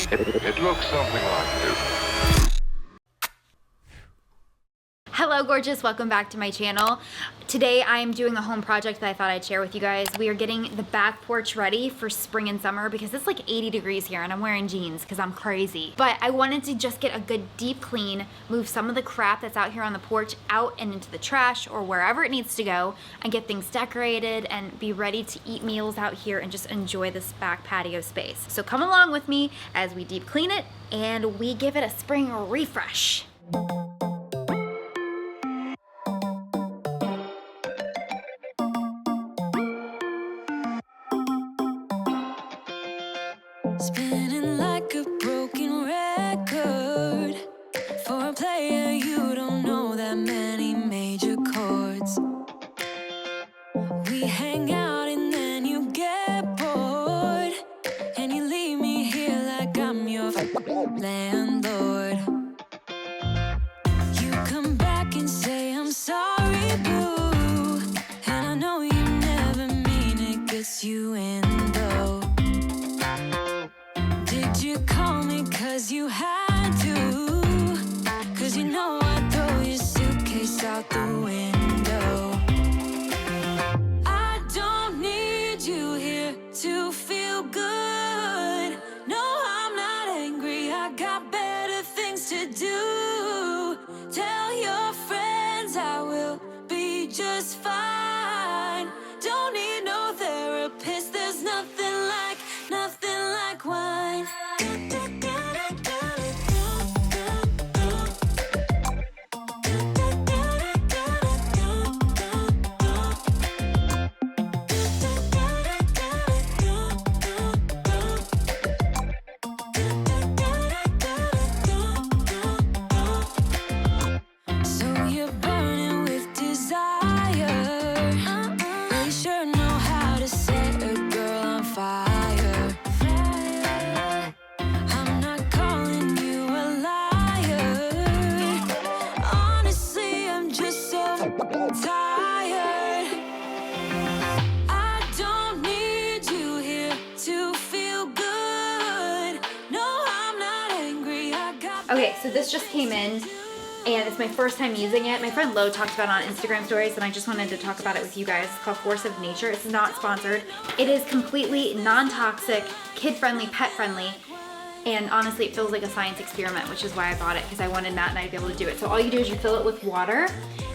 It looks something like this. Hello gorgeous, welcome back to my channel. Today I am doing a home project that I thought I'd share with you guys. We are getting the back porch ready for spring and summer because it's like 80 degrees here and I'm wearing jeans because I'm crazy. But I wanted to just get a good deep clean, move some of the crap that's out here on the porch out and into the trash or wherever it needs to go, and get things decorated and be ready to eat meals out here and just enjoy this back patio space. So come along with me as we deep clean it and we give it a spring refresh. Spinning like a broken record. For a player, you don't know that many major chords. We hang out and then you get bored, and you leave me here like I'm your landlord. You come back and say, I'm sorry, boo, and I know you never mean it, gets you in though. Did you call me cause you had to? Cause you know I'd throw your suitcase out the window. I don't need you here to feel good. No, I'm not angry, I got better things to do. Tell your friends I will be just fine. Don't need no therapist, there's nothing like wine. So you're burning with desire. You sure know how to set a girl on fire. I'm not calling you a liar. Honestly, I'm just so tired. I don't need you here to feel good. No, I'm not angry, I got. Okay, so this just came in and it's my first time using it. My friend Lo talked about it on Instagram stories and I just wanted to talk about it with you guys. It's called Force of Nature. It's not sponsored. It is completely non-toxic, kid-friendly, pet-friendly, and honestly it feels like a science experiment, which is why I bought it, because I wanted Matt and I to be able to do it. So all you do is you fill it with water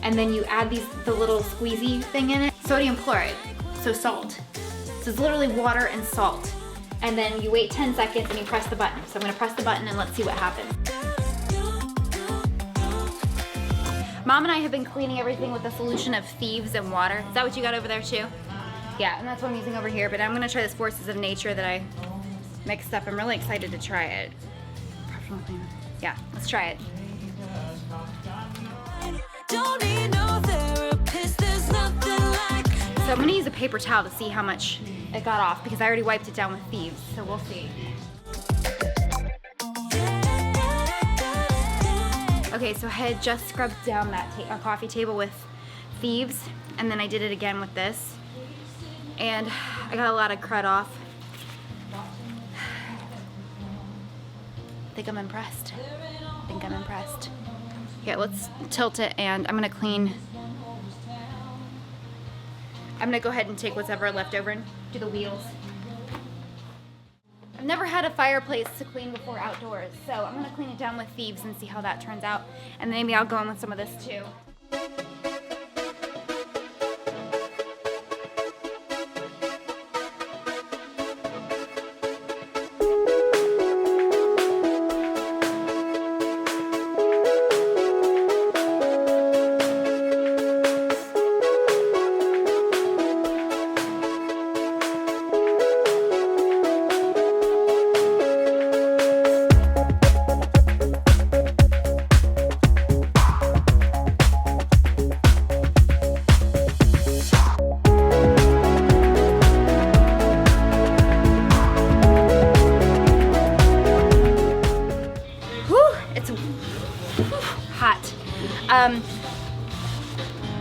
and then you add the little squeezy thing in it, sodium chloride, so salt. So it's literally water and salt. And then you wait 10 seconds and you press the button. So I'm gonna press the button and let's see what happens. Mom and I have been cleaning everything with a solution of thieves and water. Is that what you got over there too? Yeah, and that's what I'm using over here, but I'm gonna try this Forces of Nature that I mixed up. I'm really excited to try it. Yeah, let's try it. Don't need no therapist, there's nothing like. So I'm gonna use a paper towel to see how much it got off because I already wiped it down with thieves, so we'll see. Okay, so I had just scrubbed down that coffee table with thieves, and then I did it again with this, and I got a lot of crud off. I think I'm impressed. Okay, let's tilt it, and I'm gonna clean. I'm gonna go ahead and take whatever left over and do the wheels. I've never had a fireplace to clean before outdoors, so I'm gonna clean it down with thieves and see how that turns out. And maybe I'll go in with some of this too.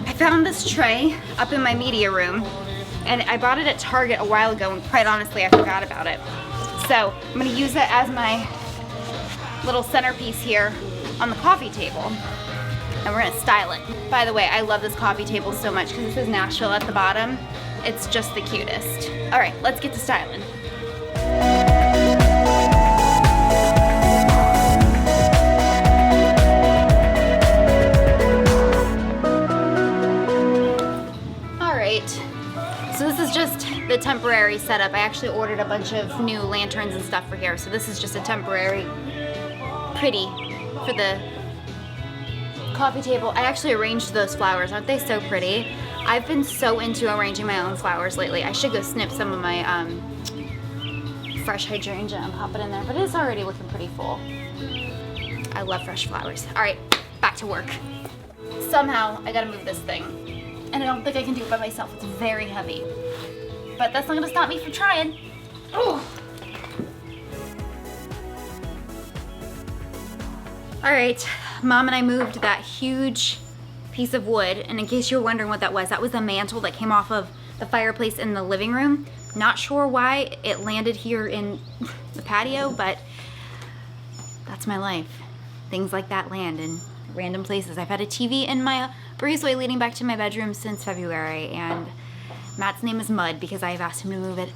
I found this tray up in my media room, and I bought it at Target a while ago, and quite honestly, I forgot about it. So I'm gonna use it as my little centerpiece here on the coffee table. And we're gonna style it. By the way, I love this coffee table so much because this is Nashville at the bottom. It's just the cutest. All right, let's get to styling. So this is just the temporary setup. I actually ordered a bunch of new lanterns and stuff for here. So this is just a temporary pretty for the coffee table. I actually arranged those flowers. Aren't they so pretty? I've been so into arranging my own flowers lately. I should go snip some of my fresh hydrangea and pop it in there, but it's already looking pretty full. I love fresh flowers. All right, back to work. Somehow I gotta move this thing. And I don't think I can do it by myself. It's very heavy. But that's not gonna stop me from trying. Ooh. All right, Mom and I moved that huge piece of wood. And in case you're wondering what that was the mantle that came off of the fireplace in the living room. Not sure why it landed here in the patio, but that's my life. Things like that land in random places. I've had a TV in my breezeway leading back to my bedroom since February, and Matt's name is Mud because I have asked him to move it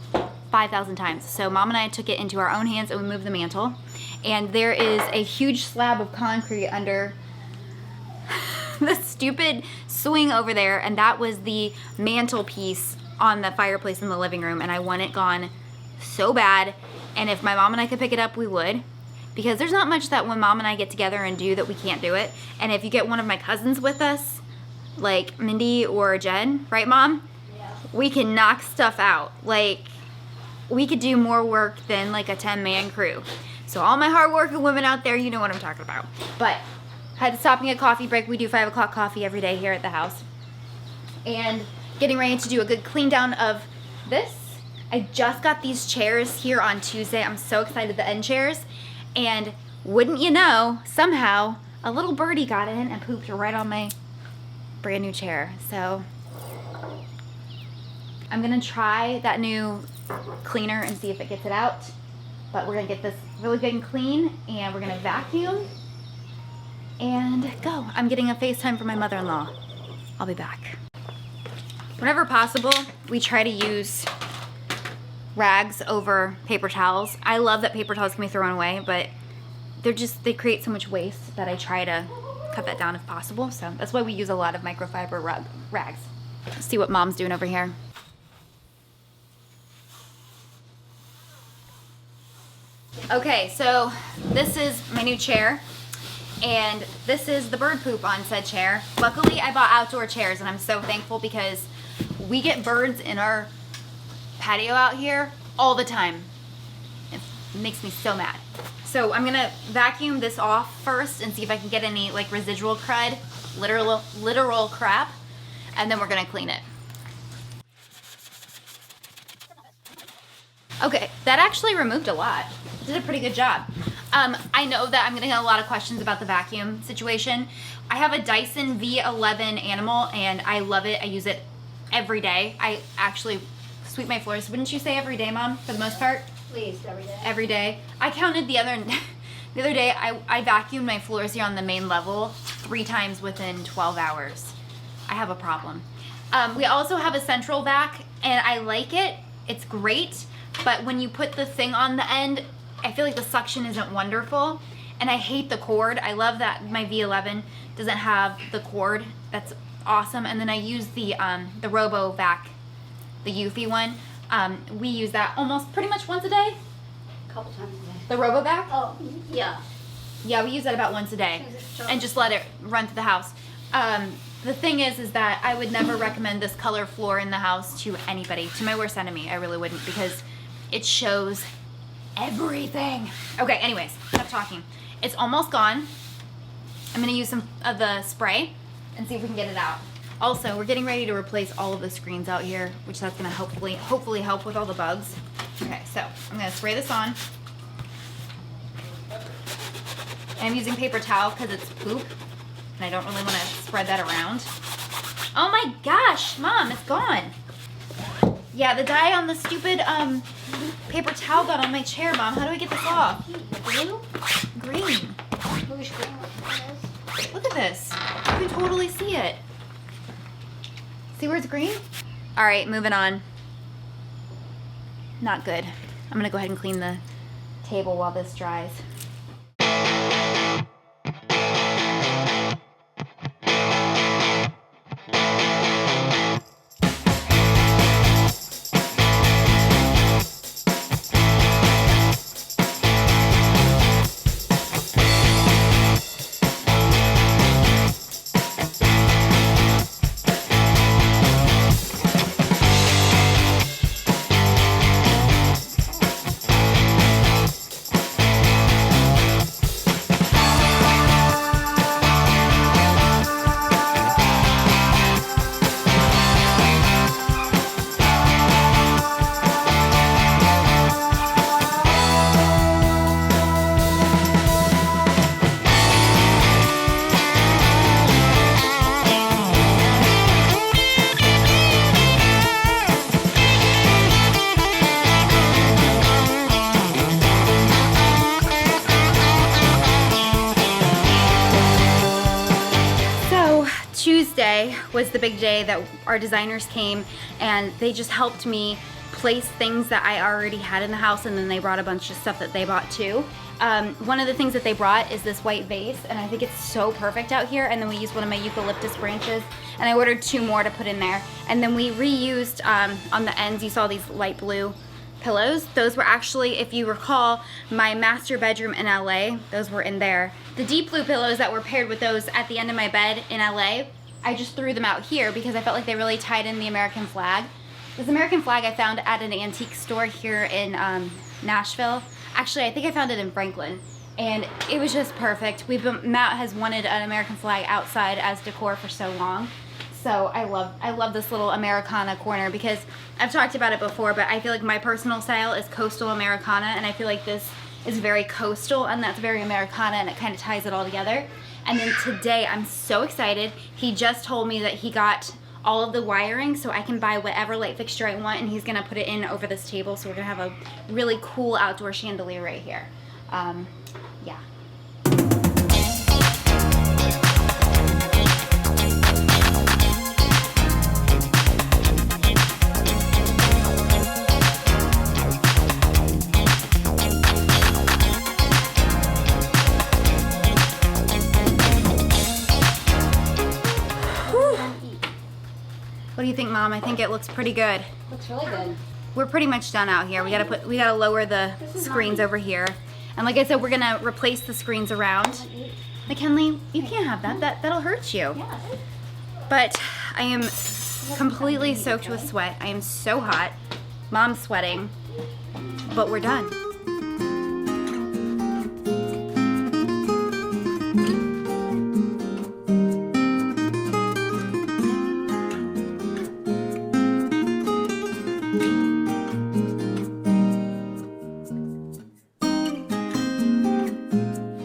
5,000 times. So Mom and I took it into our own hands and we moved the mantle. And there is a huge slab of concrete under the stupid swing over there, and that was the mantelpiece on the fireplace in the living room, and I want it gone so bad. And if my mom and I could pick it up, we would. Because there's not much that when Mom and I get together and do that we can't do it. And if you get one of my cousins with us, like Mindy or Jen, right, Mom? Yeah. We can knock stuff out. Like, we could do more work than like a 10-man crew. So all my hardworking women out there, you know what I'm talking about. But had to stop me a coffee break. We do 5 o'clock coffee every day here at the house. And getting ready to do a good clean down of this. I just got these chairs here on Tuesday. I'm so excited, the end chairs. And wouldn't you know, somehow a little birdie got in and pooped right on my brand new chair. So I'm gonna try that new cleaner and see if it gets it out. But we're gonna get this really good and clean, and we're gonna vacuum and go. I'm getting a FaceTime from my mother-in-law. I'll be back. Whenever possible, we try to use rags over paper towels. I love that paper towels can be thrown away, but they create so much waste that I try to cut that down if possible. So that's why we use a lot of microfiber rags. Let's see what Mom's doing over here. Okay, so this is my new chair, and this is the bird poop on said chair. Luckily, I bought outdoor chairs, and I'm so thankful because we get birds in our patio out here all the time. It makes me so mad. So I'm gonna vacuum this off first and see if I can get any like residual crud, literal crap, and then we're gonna clean it. Okay, that actually removed a lot. Did a pretty good job. I know that I'm gonna get a lot of questions about the vacuum situation. I have a Dyson V11 Animal and I love it. I use it every day. I actually sweep my floors. Wouldn't you say every day, Mom, for the most part? Please, every day. Every day. I counted the other day, I vacuumed my floors here on the main level 3 times within 12 hours. I have a problem. We also have a central vac, and I like it. It's great, but when you put the thing on the end, I feel like the suction isn't wonderful, and I hate the cord. I love that my V11 doesn't have the cord. That's awesome. And then I use the Robo Vac, the Eufy one. We use that almost pretty much once a day. A couple times a day. The Robo Vac? Oh, yeah. Yeah, we use that about once a day, and just let it run through the house. The thing is that I would never recommend this color floor in the house to anybody, to my worst enemy. I really wouldn't, because it shows everything. Okay, anyways, enough talking. It's almost gone. I'm gonna use some of the spray and see if we can get it out. Also, we're getting ready to replace all of the screens out here, which that's gonna hopefully help with all the bugs. Okay, so I'm gonna spray this on. And I'm using paper towel because it's poop, and I don't really want to spread that around. Oh my gosh, Mom, it's gone. Yeah, the dye on the stupid paper towel got on my chair, Mom. How do I get this off? Blue? Green. Bluish green. What is? Look at this. You can totally see it. See where it's green? All right, moving on. Not good. I'm gonna go ahead and clean the table while this dries. Tuesday was the big day that our designers came and they just helped me place things that I already had in the house, and then they brought a bunch of stuff that they bought too. One of the things that they brought is this white vase, and I think it's so perfect out here, and then we used one of my eucalyptus branches, and I ordered 2 more to put in there, and then we reused on the ends, you saw these light blue pillows. Those were actually, if you recall, my master bedroom in LA. Those were in there. The deep blue pillows that were paired with those at the end of my bed in LA, I just threw them out here because I felt like they really tied in the American flag. This American flag I found at an antique store here in Nashville. Actually, I think I found it in Franklin, and it was just perfect. Matt has wanted an American flag outside as decor for so long. So I love this little Americana corner because I've talked about it before, but I feel like my personal style is coastal Americana, and I feel like this is very coastal and that's very Americana, and it kind of ties it all together. And then today I'm so excited. He just told me that he got all of the wiring so I can buy whatever light fixture I want, and he's gonna put it in over this table, so we're gonna have a really cool outdoor chandelier right here. Yeah. What do you think, Mom? I think it looks pretty good. Looks really good. We're pretty much done out here. We gotta lower the screens over here. And like I said, we're gonna replace the screens around. McKinley, you can't have that. That'll hurt you. Yeah. But I am completely soaked with sweat. I am so hot. Mom's sweating. But we're done.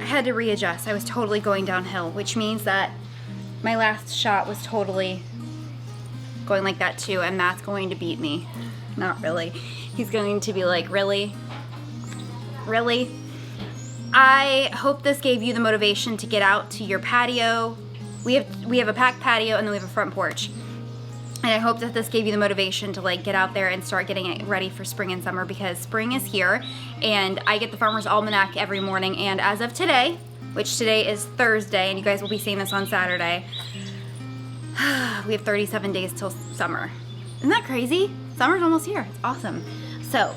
Had to readjust. I was totally going downhill, which means that my last shot was totally going like that too, and Matt's going to beat me. Not really. He's going to be like, really? Really? I hope this gave you the motivation to get out to your patio. We have a packed patio, and then we have a front porch. And I hope that this gave you the motivation to like get out there and start getting it ready for spring and summer, because spring is here, and I get the Farmer's Almanac every morning, and as of today, which today is Thursday, and you guys will be seeing this on Saturday, we have 37 days till summer. Isn't that crazy? Summer's almost here. It's awesome. So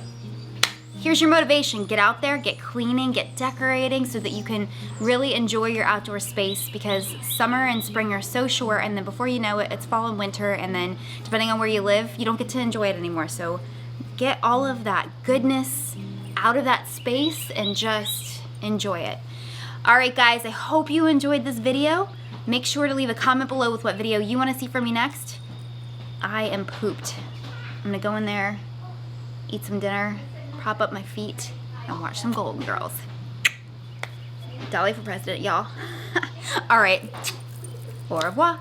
here's your motivation. Get out there, get cleaning, get decorating so that you can really enjoy your outdoor space, because summer and spring are so short, and then before you know it, it's fall and winter, and then depending on where you live, you don't get to enjoy it anymore. So get all of that goodness out of that space and just enjoy it. All right, guys, I hope you enjoyed this video. Make sure to leave a comment below with what video you want to see from me next. I am pooped. I'm gonna go in there, eat some dinner, prop up my feet, and watch some Golden Girls. Dolly for president, y'all. All right, au revoir.